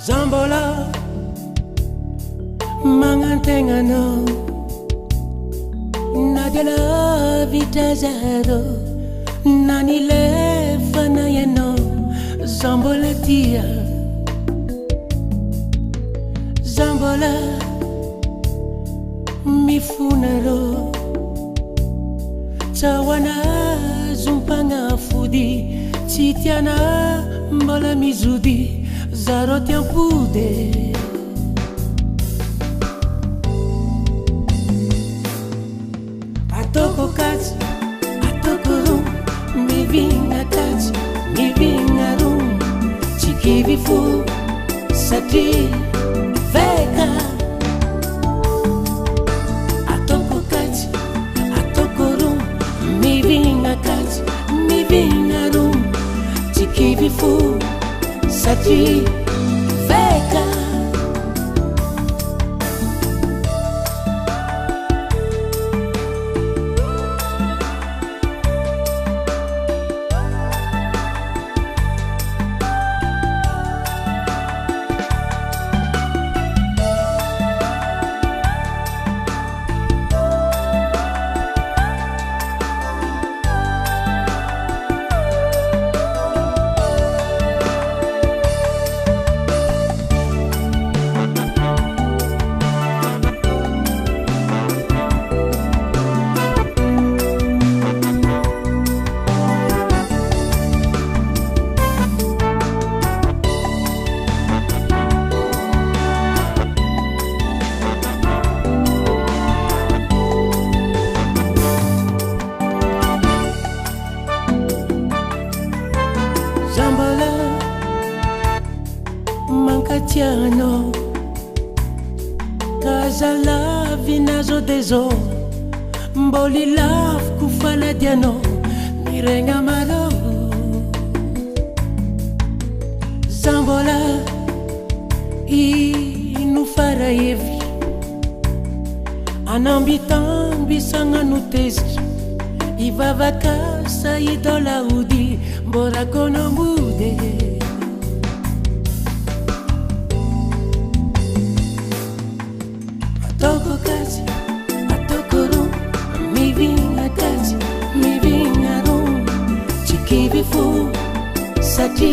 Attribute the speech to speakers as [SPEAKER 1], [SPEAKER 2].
[SPEAKER 1] Zambola mangantenganao nadela vitazado nanilefana yano Zambola tia Zambola mifunaro tawana zumpanga fudi titiana mbola mizudi zaro tiampude atoko kati atoko rum mi vinga kati mi vinga rum chikivifu sati veka atoko kati atoko rum mi vinga kati mi vinga rum chikivifu sati veka Zambola mankatiano kazala vinazo dezo mboli laf kufala diano mirenga malo Zambola inufara yevi anambitambi sanga nutezi ivavaka saidola udi mbora kono mude atoko kati atoko rum mi vinga kati mi vinga rum chikivifu sati